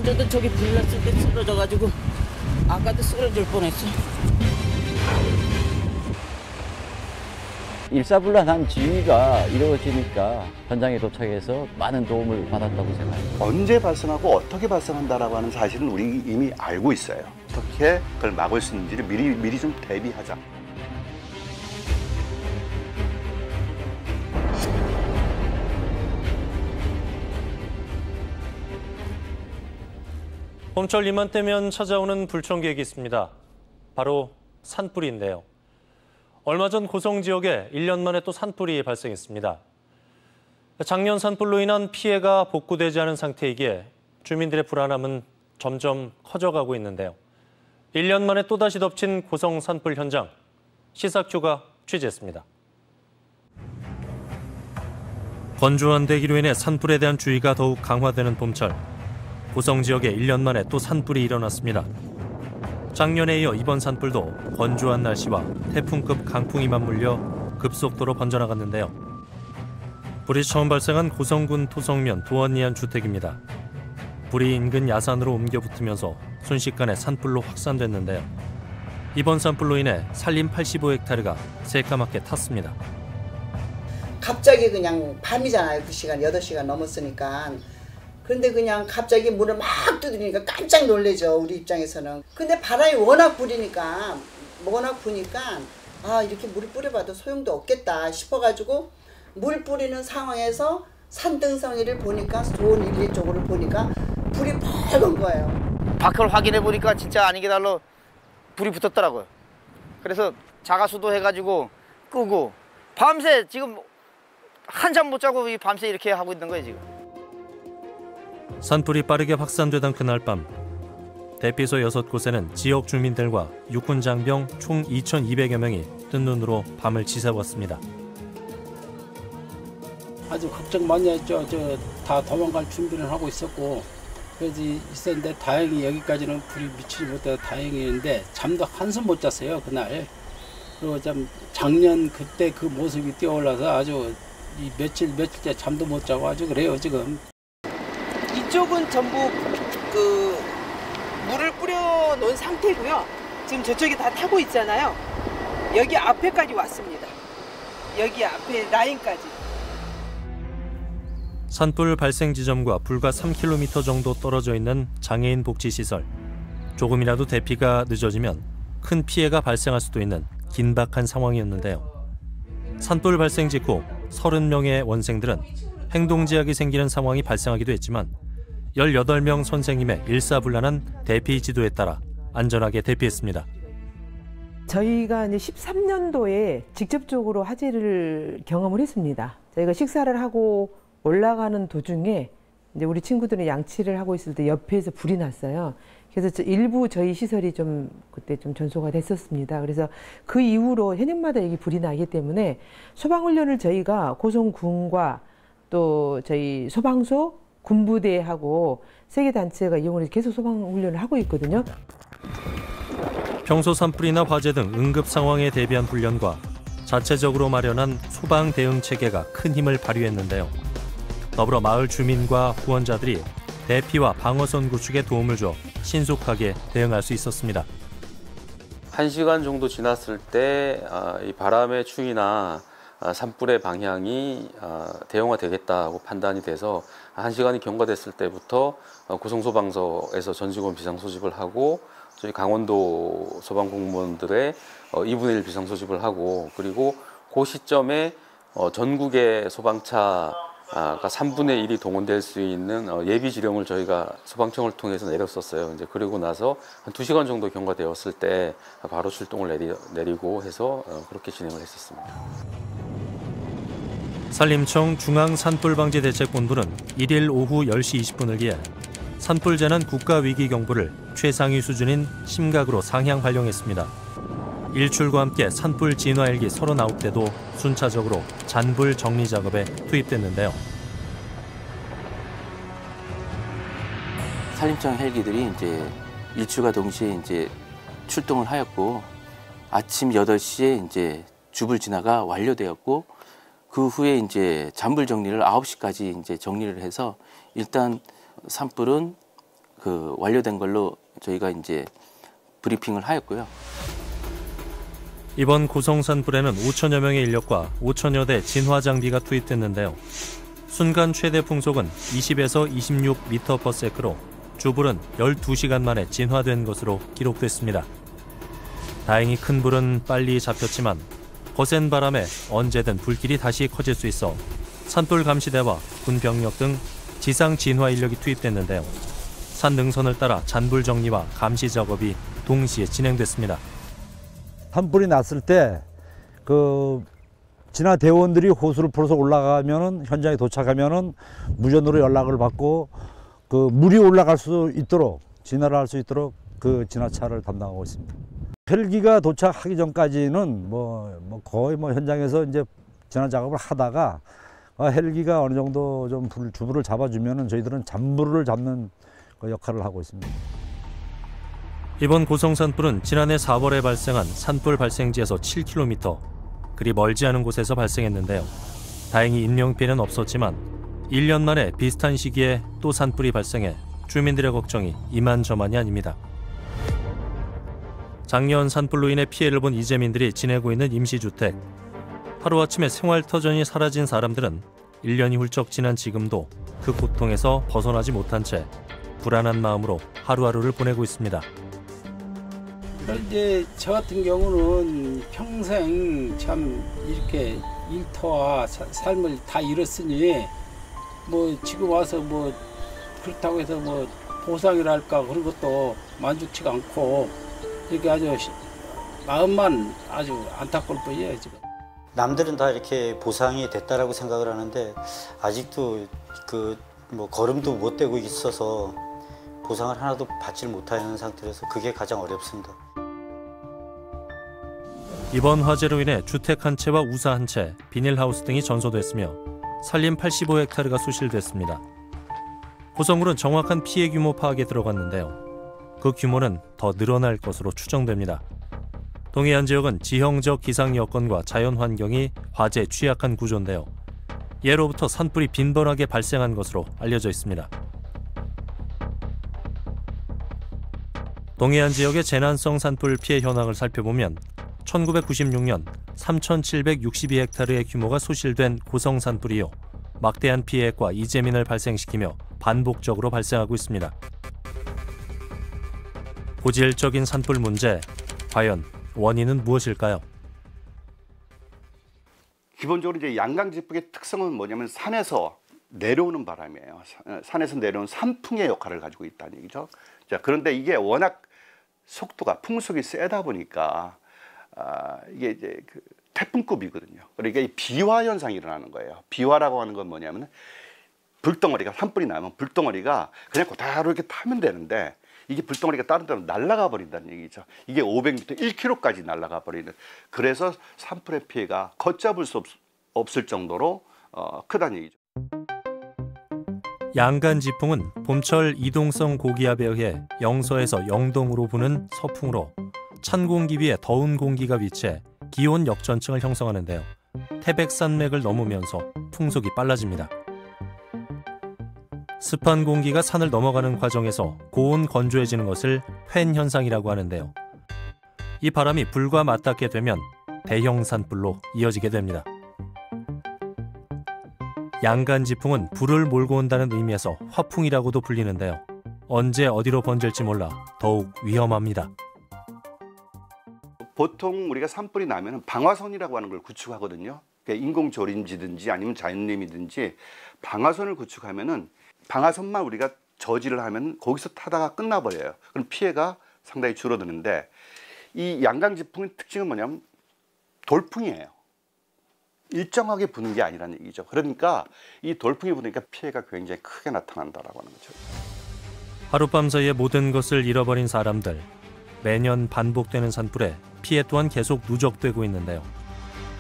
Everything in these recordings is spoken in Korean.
남자도 저기 불났을 때 쓰러져가지고 아까도 쓰러질 뻔했어. 일사불란한 지휘가 이루어지니까 현장에 도착해서 많은 도움을 받았다고 생각합니다. 언제 발생하고 어떻게 발생한다라고 하는 사실은 우리 이미 알고 있어요. 어떻게 그걸 막을 수 있는지를 미리 좀 대비하자. 봄철 이맘때면 찾아오는 불청객이 있습니다. 바로 산불인데요. 얼마 전 고성 지역에 1년 만에 또 산불이 발생했습니다. 작년 산불로 인한 피해가 복구되지 않은 상태이기에 주민들의 불안함은 점점 커져가고 있는데요. 1년 만에 또다시 덮친 고성 산불 현장, 시사큐가 취재했습니다. 건조한 대기로 인해 산불에 대한 주의가 더욱 강화되는 봄철. 고성 지역에 1년 만에 또 산불이 일어났습니다. 작년에 이어 이번 산불도 건조한 날씨와 태풍급 강풍이 맞물려 급속도로 번져나갔는데요. 불이 처음 발생한 고성군 토성면 도원리안 주택입니다. 불이 인근 야산으로 옮겨 붙으면서 순식간에 산불로 확산됐는데요. 이번 산불로 인해 산림 85헥타르가 새까맣게 탔습니다. 갑자기 그냥 밤이잖아요. 그 시간 8시간 넘었으니까. 그런데 그냥 갑자기 문을 막 두드리니까 깜짝 놀래죠. 우리 입장에서는. 근데 바람이 워낙 부니까 아 이렇게 물을 뿌려봐도 소용도 없겠다 싶어가지고 물 뿌리는 상황에서 산등성이를 보니까 좋은 일리 쪽으로 보니까 불이 펄건 거예요. 밖을 확인해 보니까 진짜 아니게 달러 불이 붙었더라고요. 그래서 자가수도 해가지고 끄고 밤새 지금 한잠 못 자고 밤새 이렇게 하고 있는 거예요 지금. 산불이 빠르게 확산되던 그날 밤, 대피소 6곳에는 지역 주민들과 육군 장병 총 2,200여 명이 뜬 눈으로 밤을 지새웠습니다. 아주 걱정 많이 했죠. 다 도망갈 준비를 하고 있었고 그래서 있었는데 다행히 여기까지는 불이 미치지 못해서 다행이었는데 잠도 한숨 못 잤어요 그날. 그리고 참 작년 그때 그 모습이 뛰어올라서 아주 이 며칠째 잠도 못 자고 아주 그래요 지금. 이쪽은 전부 그 물을 뿌려 놓은 상태고요. 지금 저쪽이 다 타고 있잖아요. 여기 앞에까지 왔습니다. 여기 앞에 라인까지. 산불 발생 지점과 불과 3km 정도 떨어져 있는 장애인 복지시설. 조금이라도 대피가 늦어지면 큰 피해가 발생할 수도 있는 긴박한 상황이었는데요. 산불 발생 직후 30명의 원생들은 행동제약이 생기는 상황이 발생하기도 했지만 18명 선생님의 일사불란한 대피 지도에 따라 안전하게 대피했습니다. 저희가 이제 13년도에 직접적으로 화재를 경험을 했습니다. 저희가 식사를 하고 올라가는 도중에 이제 우리 친구들이 양치를 하고 있을 때 옆에서 불이 났어요. 그래서 일부 저희 시설이 좀 그때 좀 전소가 됐었습니다. 그래서 그 이후로 현역마다 여기 불이 나기 때문에 소방훈련을 저희가 고성군과 또 저희 소방소 군부대하고 세 개 단체가 이용을 해서 계속 소방훈련을 하고 있거든요. 평소 산불이나 화재 등 응급 상황에 대비한 훈련과 자체적으로 마련한 소방 대응 체계가 큰 힘을 발휘했는데요. 더불어 마을 주민과 후원자들이 대피와 방어선 구축에 도움을 줘 신속하게 대응할 수 있었습니다. 1시간 정도 지났을 때 이 바람의 추이나 산불의 방향이 대형화되겠다고 판단이 돼서 1시간이 경과됐을 때부터 고성소방서에서 전직원 비상소집을 하고 저희 강원도 소방공무원들의 2분의 1 비상소집을 하고 그리고 그 시점에 전국의 소방차가 3분의 1이 동원될 수 있는 예비지령을 저희가 소방청을 통해서 내렸었어요. 이제 그리고 나서 한 2시간 정도 경과되었을 때 바로 출동을 내리고 해서 그렇게 진행을 했었습니다. 산림청 중앙산불방지대책본부는 1일 오후 10시 20분을 기해 산불재난 국가위기경보를 최상위 수준인 심각으로 상향 발령했습니다. 일출과 함께 산불 진화 헬기 39대도 순차적으로 잔불 정리 작업에 투입됐는데요. 산림청 헬기들이 이제 일출과 동시에 이제 출동을 하였고 아침 8시에 이제 주불 진화가 완료되었고 그 후에 이제 잔불 정리를 9시까지 이제 정리를 해서 일단 산불은 그 완료된 걸로 저희가 이제 브리핑을 하였고요. 이번 고성 산불에는 5천여 명의 인력과 5천여 대 진화 장비가 투입됐는데요. 순간 최대 풍속은 20에서 26m/s로 주불은 12시간 만에 진화된 것으로 기록됐습니다. 다행히 큰 불은 빨리 잡혔지만 거센 바람에 언제든 불길이 다시 커질 수 있어 산불 감시대와 군 병력 등 지상 진화 인력이 투입됐는데요. 산 능선을 따라 잔불 정리와 감시 작업이 동시에 진행됐습니다. 산불이 났을 때 그 진화 대원들이 호수를 풀어서 올라가면은 현장에 도착하면은 무전으로 연락을 받고 그 물이 올라갈 수 있도록 진화를 할 수 있도록 그 진화차를 담당하고 있습니다. 헬기가 도착하기 전까지는 뭐 거의 현장에서 이제 진화 작업을 하다가 헬기가 어느 정도 좀 주불을 잡아주면은 저희들은 잔불을 잡는 그 역할을 하고 있습니다. 이번 고성 산불은 지난해 4월에 발생한 산불 발생지에서 7km, 그리 멀지 않은 곳에서 발생했는데요. 다행히 인명피해는 없었지만 1년 만에 비슷한 시기에 또 산불이 발생해 주민들의 걱정이 이만저만이 아닙니다. 작년 산불로 인해 피해를 본 이재민들이 지내고 있는 임시주택. 하루아침에 생활터전이 사라진 사람들은 1년이 훌쩍 지난 지금도 그 고통에서 벗어나지 못한 채 불안한 마음으로 하루하루를 보내고 있습니다. 이제 저 같은 경우는 평생 참 이렇게 일터와 삶을 다 잃었으니 뭐 지금 와서 뭐 그렇다고 해서 뭐 보상이랄까 그런 것도 만족치가 않고 이렇게 아주 마음만 아주 안타까울 뿐이에요 지금. 남들은 다 이렇게 보상이 됐다라고 생각을 하는데 아직도 그 뭐 걸음도 못 떼고 있어서 보상을 하나도 받지 못하는 상태라서 그게 가장 어렵습니다. 이번 화재로 인해 주택 한 채와 우사 한 채, 비닐하우스 등이 전소됐으며 산림 85헥타르가 소실됐습니다. 고성군은 정확한 피해 규모 파악에 들어갔는데요. 그 규모는 더 늘어날 것으로 추정됩니다. 동해안 지역은 지형적 기상 여건과 자연 환경이 화재에 취약한 구조인데요. 예로부터 산불이 빈번하게 발생한 것으로 알려져 있습니다. 동해안 지역의 재난성 산불 피해 현황을 살펴보면 1996년 3,762헥타르의 규모가 소실된 고성 산불이요. 막대한 피해액과 이재민을 발생시키며 반복적으로 발생하고 있습니다. 고질적인 산불 문제, 과연 원인은 무엇일까요? 기본적으로 이제 양강지풍의 특성은 뭐냐면 산에서 내려오는 바람이에요. 산에서 내려오는 산풍의 역할을 가지고 있다는 얘기죠. 자, 그런데 이게 워낙 속도가 풍속이 세다 보니까 이게 이제 그 태풍급이거든요. 그러니까 이 비화 현상이 일어나는 거예요. 비화라고 하는 건 뭐냐면 불덩어리가 산불이 나면 불덩어리가 그냥 그대로 이렇게 타면 되는데 이게 불덩어리가 다른 데로 날아가 버린다는 얘기죠. 이게 500m, 1km까지 날아가 버리는. 그래서 산불의 피해가 걷잡을 수 없을 정도로 크다는 얘기죠. 양간지풍은 봄철 이동성 고기압에 의해 영서에서 영동으로 부는 서풍으로 찬 공기 위에 더운 공기가 위치해 기온 역전층을 형성하는데요. 태백산맥을 넘으면서 풍속이 빨라집니다. 습한 공기가 산을 넘어가는 과정에서 고온 건조해지는 것을 횡 현상이라고 하는데요. 이 바람이 불과 맞닿게 되면 대형 산불로 이어지게 됩니다. 양간지풍은 불을 몰고 온다는 의미에서 화풍이라고도 불리는데요. 언제 어디로 번질지 몰라 더욱 위험합니다. 보통 우리가 산불이 나면 방화선이라고 하는 걸 구축하거든요. 그러니까 인공조림지든지 아니면 자연림이든지 방화선을 구축하면은 방화선만 우리가 저지를 하면 거기서 타다가 끝나버려요. 그럼 피해가 상당히 줄어드는데 이 양강지풍의 특징은 뭐냐면 돌풍이에요. 일정하게 부는 게 아니라는 얘기죠. 그러니까 이 돌풍이 부니까 피해가 굉장히 크게 나타난다라고 하는 거죠. 하룻밤 사이에 모든 것을 잃어버린 사람들. 매년 반복되는 산불에 피해 또한 계속 누적되고 있는데요.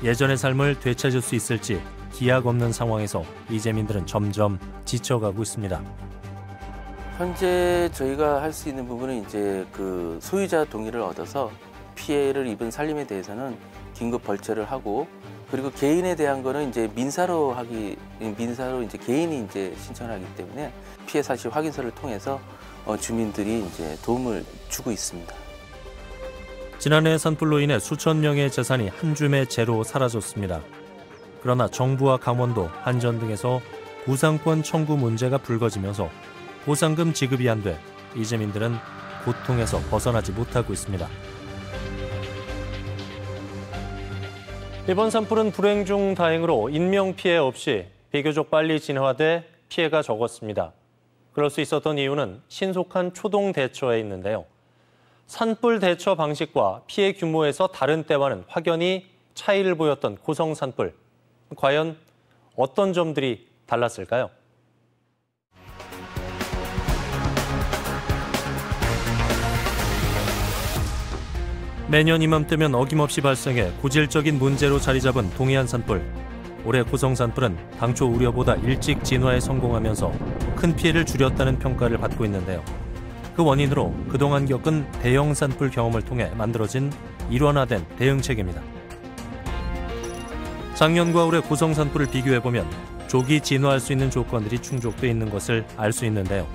예전의 삶을 되찾을 수 있을지 기약 없는 상황에서 이재민들은 점점 지쳐가고 있습니다. 현재 저희가 할 수 있는 부분은 이제 그 소유자 동의를 얻어서 피해를 입은 산림에 대해서는 긴급 벌채를 하고 그리고 개인에 대한 거는 이제 민사로 이제 개인이 이제 신청을 하기 때문에 피해 사실 확인서를 통해서 주민들이 이제 도움을 주고 있습니다. 지난해 산불로 인해 수천 명의 재산이 한 줌의 재로 사라졌습니다. 그러나 정부와 강원도, 한전 등에서 보상권 청구 문제가 불거지면서 보상금 지급이 안 돼 이재민들은 고통에서 벗어나지 못하고 있습니다. 이번 산불은 불행 중 다행으로 인명피해 없이 비교적 빨리 진화돼 피해가 적었습니다. 그럴 수 있었던 이유는 신속한 초동 대처에 있는데요. 산불 대처 방식과 피해 규모에서 다른 때와는 확연히 차이를 보였던 고성 산불. 과연 어떤 점들이 달랐을까요? 매년 이맘때면 어김없이 발생해 고질적인 문제로 자리 잡은 동해안 산불. 올해 고성 산불은 당초 우려보다 일찍 진화에 성공하면서 큰 피해를 줄였다는 평가를 받고 있는데요. 그 원인으로 그동안 겪은 대형 산불 경험을 통해 만들어진 일원화된 대응책입니다. 작년과 올해 고성 산불을 비교해보면 조기 진화할 수 있는 조건들이 충족돼 있는 것을 알 수 있는데요.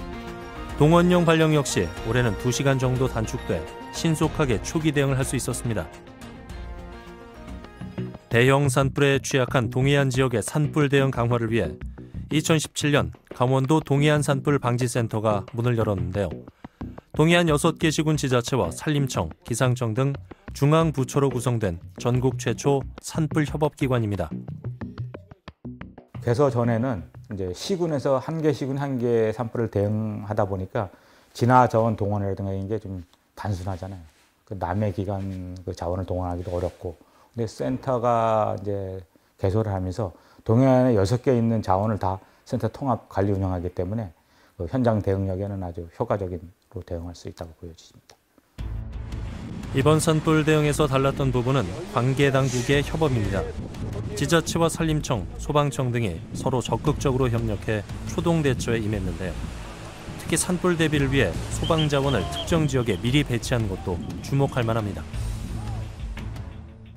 동원령 발령 역시 올해는 2시간 정도 단축돼 신속하게 초기 대응을 할 수 있었습니다. 대형 산불에 취약한 동해안 지역의 산불 대응 강화를 위해 2017년 강원도 동해안 산불 방지센터가 문을 열었는데요. 동해안 6개 시군 지자체와 산림청, 기상청 등 중앙부처로 구성된 전국 최초 산불 협업기관입니다. 개서 전에는 이제 시군에서 한 개 시군 한 개 산불을 대응하다 보니까 진화 자원 동원이라든가 이런 게 좀 단순하잖아요. 그 남의 기관 그 자원을 동원하기도 어렵고, 근데 센터가 이제 개소를 하면서 동해안에 6개 있는 자원을 다 센터 통합 관리 운영하기 때문에 그 현장 대응력에는 아주 효과적으로 대응할 수 있다고 보여집니다. 이번 산불 대응에서 달랐던 부분은 관계 당국의 협업입니다. 지자체와 산림청, 소방청 등이 서로 적극적으로 협력해 초동 대처에 임했는데요. 특히 산불 대비를 위해 소방 자원을 특정 지역에 미리 배치한 것도 주목할 만합니다.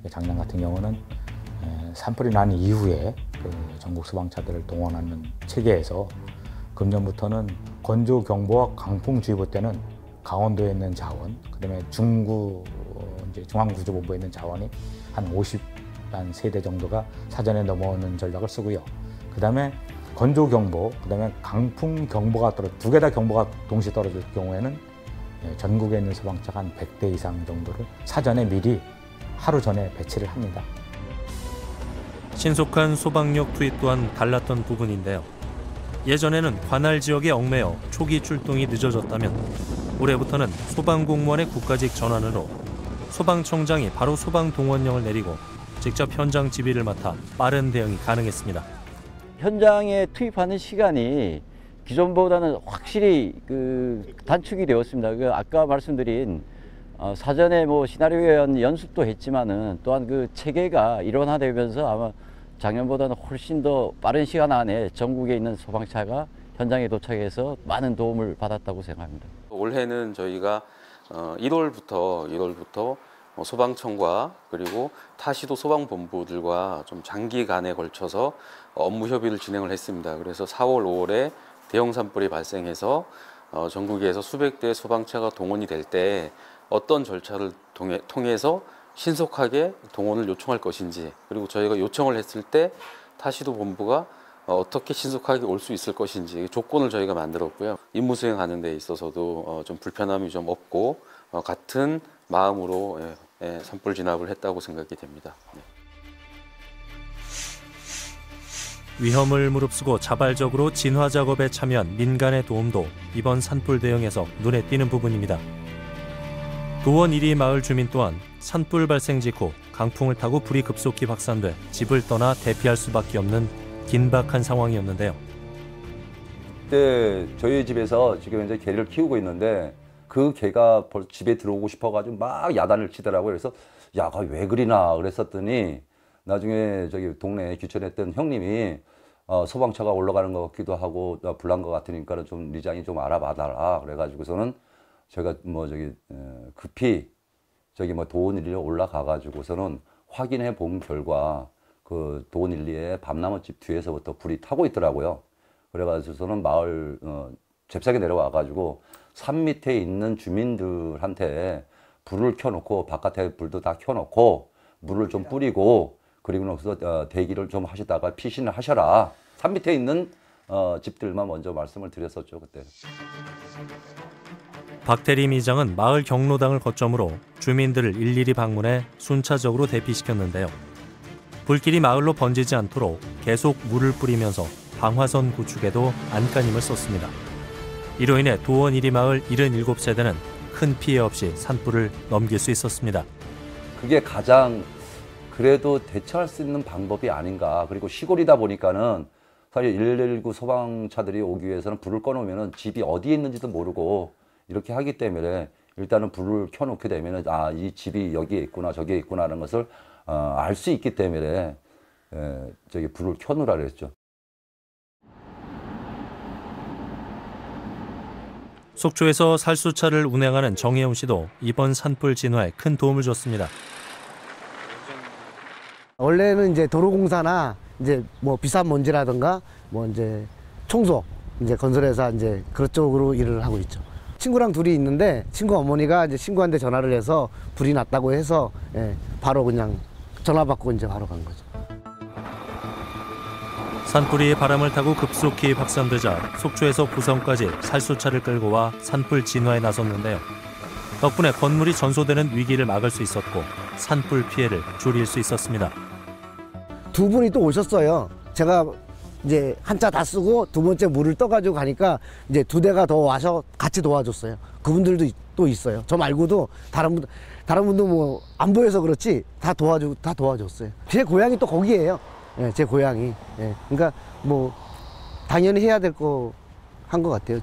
작년 같은 경우는 산불이 난 이후에 그 전국 소방차들을 동원하는 체계에서 금년부터는 건조 경보와 강풍주의보 때는 강원도에 있는 자원, 그다음에 중앙구조본부에 있는 자원이 한 50만 세대 정도가 사전에 넘어오는 전략을 쓰고요. 그다음에 건조 경보, 그다음에 강풍 경보가 두 개 다 경보가 동시에 떨어질 경우에는 전국에 있는 소방차가 한 100대 이상 정도를 사전에 미리 하루 전에 배치를 합니다. 신속한 소방력 투입 또한 달랐던 부분인데요. 예전에는 관할 지역에 얽매여 초기 출동이 늦어졌다면 올해부터는 소방공무원의 국가직 전환으로 소방청장이 바로 소방동원령을 내리고 직접 현장 지휘를 맡아 빠른 대응이 가능했습니다. 현장에 투입하는 시간이 기존보다는 확실히 단축이 되었습니다. 아까 말씀드린 사전에 시나리오 연습도 했지만은 또한 그 체계가 일원화되면서 아마 작년보다는 훨씬 더 빠른 시간 안에 전국에 있는 소방차가 현장에 도착해서 많은 도움을 받았다고 생각합니다. 올해는 저희가 1월부터 소방청과 그리고 타시도 소방본부들과 좀 장기간에 걸쳐서 업무 협의를 진행을 했습니다. 그래서 4월, 5월에 대형 산불이 발생해서 전국에서 수백 대의 소방차가 동원이 될 때 어떤 절차를 통해서 신속하게 동원을 요청할 것인지, 그리고 저희가 요청을 했을 때 타시도 본부가 어떻게 신속하게 올 수 있을 것인지 조건을 저희가 만들었고요. 임무 수행하는 데 있어서도 좀 불편함이 좀 없고 같은 마음으로 산불 진압을 했다고 생각이 됩니다. 위험을 무릅쓰고 자발적으로 진화 작업에 참여한 민간의 도움도 이번 산불 대응에서 눈에 띄는 부분입니다. 도원 1위 마을 주민 또한 산불 발생 직후 강풍을 타고 불이 급속히 확산돼 집을 떠나 대피할 수밖에 없는 긴박한 상황이었는데요. 그때 저희 집에서 지금 이제 개를 키우고 있는데 그 개가 집에 들어오고 싶어가지고 막 야단을 치더라고요. 그래서 야가 왜 그리나 그랬었더니 나중에 저기 동네에 귀촌했던 형님이 소방차가 올라가는 것 같기도 하고 불난 것 같으니까 좀 리장이 좀 알아봐달라 그래가지고서는 제가 급히 도원1리에 올라가가지고서는 확인해 본 결과 그 도원1리에 밤나무집 뒤에서부터 불이 타고 있더라고요. 그래가지고서는 마을 잽싸게 내려와가지고 산 밑에 있는 주민들한테 불을 켜놓고 바깥에 불도 다 켜놓고 물을 좀 뿌리고 그리고 나서 대기를 좀 하시다가 피신을 하셔라. 산 밑에 있는 집들만 먼저 말씀을 드렸었죠, 그때. 박대림 이장은 마을 경로당을 거점으로 주민들을 일일이 방문해 순차적으로 대피시켰는데요. 불길이 마을로 번지지 않도록 계속 물을 뿌리면서 방화선 구축에도 안간힘을 썼습니다. 이로 인해 도원 1리 마을 77세대는 큰 피해 없이 산불을 넘길 수 있었습니다. 그게 가장 그래도 대처할 수 있는 방법이 아닌가. 그리고 시골이다 보니까는 사실 119 소방차들이 오기 위해서는 불을 꺼놓으면 집이 어디에 있는지도 모르고 이렇게 하기 때문에 일단은 불을 켜놓게 되면 이 집이 여기에 있구나 저기에 있구나 하는 것을 알 수 있기 때문에 불을 켜놓으라 그랬죠. 속초에서 살수차를 운행하는 정혜훈 씨도 이번 산불 진화에 큰 도움을 줬습니다. 원래는 이제 도로공사나 이제 뭐 비싼 먼지라든가 뭐 이제 청소 이제 건설회사 이제 그쪽으로 일을 하고 있죠. 친구랑 둘이 있는데 친구 어머니가 이제 친구한테 전화를 해서 불이 났다고 해서 바로 그냥 전화 받고 이제 바로 간 거죠. 산불이 바람을 타고 급속히 확산되자 속초에서 부성까지 살수차를 끌고 와 산불 진화에 나섰는데요. 덕분에 건물이 전소되는 위기를 막을 수 있었고 산불 피해를 줄일 수 있었습니다. 두 분이 또 오셨어요. 제가 이제 한자 다 쓰고 두 번째 물을 떠가지고 가니까 이제 두 대가 더 와서 같이 도와줬어요. 그분들도 또 있어요. 저 말고도 다른 분도 뭐 안 보여서 그렇지 다 도와줬어요. 제 고향이 또 거기예요. 제 고향이. 그러니까 뭐 당연히 해야 될 거 한 것 같아요,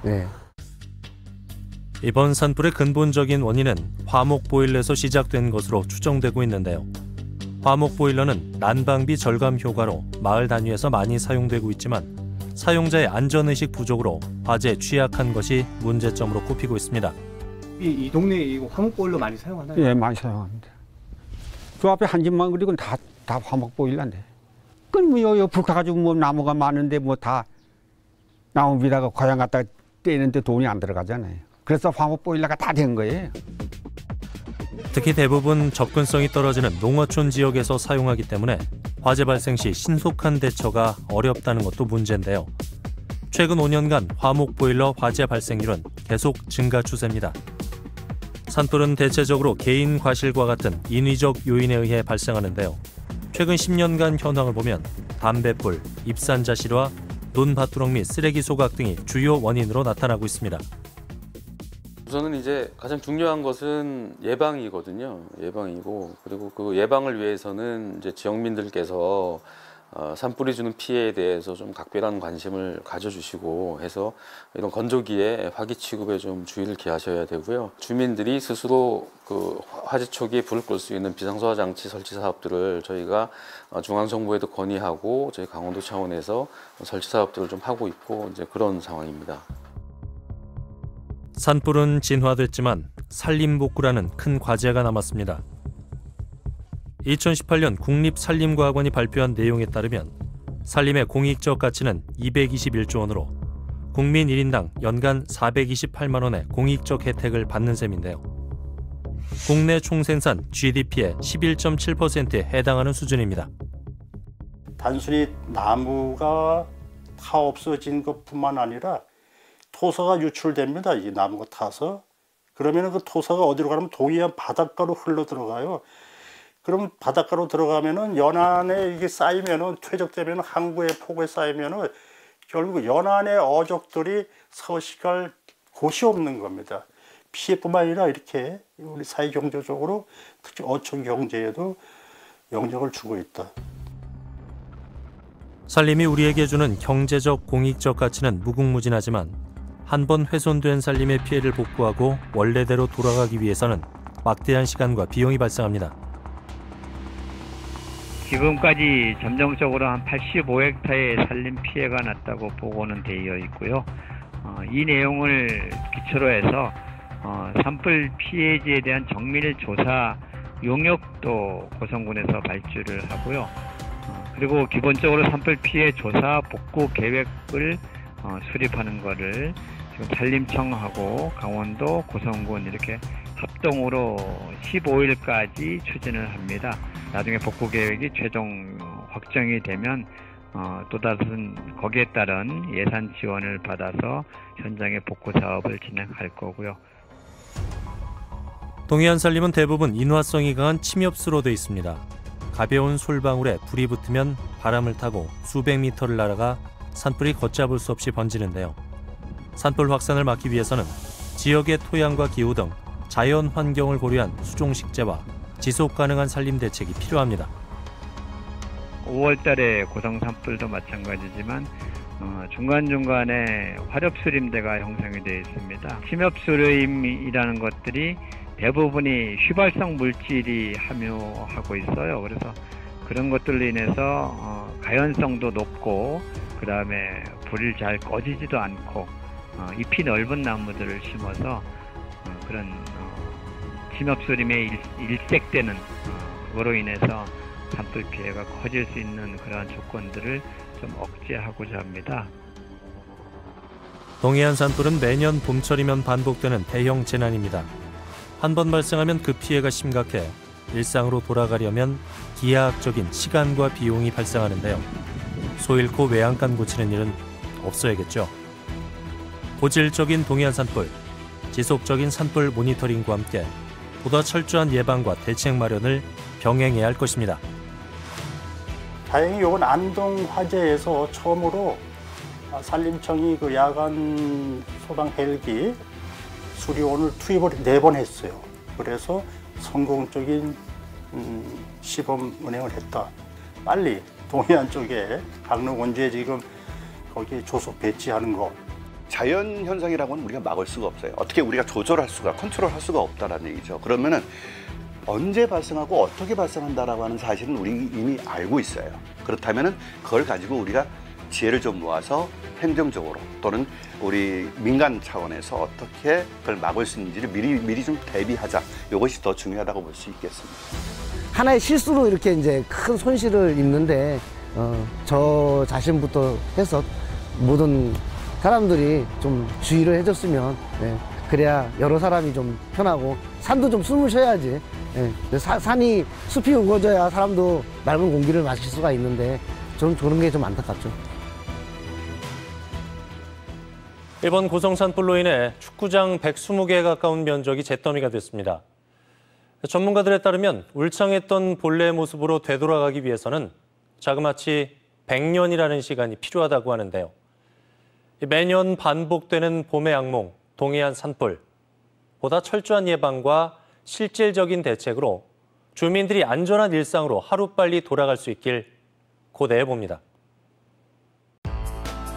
저는. 이번 산불의 근본적인 원인은 화목 보일러에서 시작된 것으로 추정되고 있는데요. 화목 보일러는 난방비 절감 효과로 마을 단위에서 많이 사용되고 있지만 사용자의 안전의식 부족으로 화재에 취약한 것이 문제점으로 꼽히고 있습니다. 이 동네에 이거 화목 보일러 많이 사용하나요? 예, 많이 사용합니다. 그 앞에 한 집만 그리고 다 화목 보일러인데. 그럼 불 타가지고 뭐 나무가 많은데 뭐 다 나무 위다가 고향 갖다 떼는데 돈이 안 들어가잖아요. 그래서 화목 보일러가 다 된 거예요. 특히 대부분 접근성이 떨어지는 농어촌 지역에서 사용하기 때문에 화재 발생 시 신속한 대처가 어렵다는 것도 문제인데요. 최근 5년간 화목 보일러 화재 발생률은 계속 증가 추세입니다. 산불은 대체적으로 개인 과실과 같은 인위적 요인에 의해 발생하는데요. 최근 10년간 현황을 보면 담뱃불, 입산자실화, 논밭두렁 및 쓰레기 소각 등이 주요 원인으로 나타나고 있습니다. 우선은 이제 가장 중요한 것은 예방이거든요. 예방이고 그리고 그 예방을 위해서는 이제 지역민들께서 산불이 주는 피해에 대해서 좀 각별한 관심을 가져주시고 해서 이런 건조기에 화기 취급에 좀 주의를 기하셔야 되고요. 주민들이 스스로 그 화재 초기에 불을 끌 수 있는 비상소화 장치 설치 사업들을 저희가 중앙정부에도 건의하고 저희 강원도 차원에서 설치 사업들을 좀 하고 있고 이제 그런 상황입니다. 산불은 진화됐지만 산림복구라는 큰 과제가 남았습니다. 2018년 국립산림과학원이 발표한 내용에 따르면 산림의 공익적 가치는 221조 원으로 국민 1인당 연간 428만 원의 공익적 혜택을 받는 셈인데요. 국내 총생산 GDP의 11.7%에 해당하는 수준입니다. 단순히 나무가 다 없어진 것뿐만 아니라 토사가 유출됩니다. 이 나무가 타서. 그러면 그 토사가 어디로 가면 동해안 바닷가로 흘러 들어가요. 그럼 바닷가로 들어가면은 연안에 이게 쌓이면은 퇴적되면 항구의 폭우에 쌓이면은 결국 연안의 어족들이 서식할 곳이 없는 겁니다. 피해뿐만 아니라 이렇게 우리 사회 경제적으로 특히 어촌 경제에도 영향을 주고 있다. 산림이 우리에게 주는 경제적 공익적 가치는 무궁무진하지만 한 번 훼손된 산림의 피해를 복구하고 원래대로 돌아가기 위해서는 막대한 시간과 비용이 발생합니다. 지금까지 점정적으로 한 85헥타의 산림 피해가 났다고 보고는 되어 있고요. 이 내용을 기초로 해서 산불 피해지에 대한 정밀 조사 용역도 고성군에서 발주를 하고요. 그리고 기본적으로 산불 피해 조사 복구 계획을 수립하는 것을 지금 산림청하고 강원도 고성군 이렇게 합동으로 15일까지 추진을 합니다. 나중에 복구 계획이 최종 확정이 되면 또 다른 거기에 따른 예산 지원을 받아서 현장의 복구 사업을 진행할 거고요. 동해안 산림은 대부분 인화성이 강한 침엽수로 되어 있습니다. 가벼운 솔방울에 불이 붙으면 바람을 타고 수백 미터를 날아가 산불이 걷잡을 수 없이 번지는데요. 산불 확산을 막기 위해서는 지역의 토양과 기후 등 자연 환경을 고려한 수종식재와 지속 가능한 산림 대책이 필요합니다. 5월 달에 고성 산불도 마찬가지지만 중간중간에 화렵수림대가 형성이 되어 있습니다. 침엽수림이라는 것들이 대부분이 휘발성 물질이 함유하고 있어요. 그래서 그런 것들로 인해서 가연성도 높고 그 다음에 불이 잘 꺼지지도 않고 잎이 넓은 나무들을 심어서 그런 침엽수림에 일색되는 그로 인해서 산불 피해가 커질 수 있는 그러한 조건들을 좀 억제하고자 합니다. 동해안 산불은 매년 봄철이면 반복되는 대형 재난입니다. 한 번 발생하면 그 피해가 심각해 일상으로 돌아가려면 기하학적인 시간과 비용이 발생하는데요. 소 잃고 외양간 고치는 일은 없어야겠죠. 고질적인 동해안 산불, 지속적인 산불 모니터링과 함께 보다 철저한 예방과 대책 마련을 병행해야 할 것입니다. 다행히 이번 안동 화재에서 처음으로 산림청이 그 야간 소방 헬기 수리원을 투입을 4번 했어요. 그래서 성공적인 시범 운행을 했다. 빨리 동해안 쪽에 강릉 원주에 지금 거기에 조속 배치하는 거. 자연 현상이라고는 우리가 막을 수가 없어요. 어떻게 우리가 조절할 수가, 컨트롤할 수가 없다라는 얘기죠. 그러면은 언제 발생하고 어떻게 발생한다라고 하는 사실은 우리 이미 알고 있어요. 그렇다면은 그걸 가지고 우리가 지혜를 좀 모아서 행정적으로 또는 우리 민간 차원에서 어떻게 그걸 막을 수 있는지를 미리 좀 대비하자. 이것이 더 중요하다고 볼 수 있겠습니다. 하나의 실수로 이렇게 이제 큰 손실을 입는데 저 자신부터 해서 모든 사람들이 좀 주의를 해줬으면 그래야 여러 사람이 좀 편하고 산도 좀 숨을 쉬어야지. 산이 숲이 우거져야 사람도 맑은 공기를 마실 수가 있는데 저는 그런 게 좀 안타깝죠. 이번 고성 산불로 인해 축구장 120개에 가까운 면적이 잿더미가 됐습니다. 전문가들에 따르면 울창했던 본래의 모습으로 되돌아가기 위해서는 자그마치 100년이라는 시간이 필요하다고 하는데요. 매년 반복되는 봄의 악몽, 동해안 산불. 보다 철저한 예방과 실질적인 대책으로 주민들이 안전한 일상으로 하루빨리 돌아갈 수 있길 고대해 봅니다.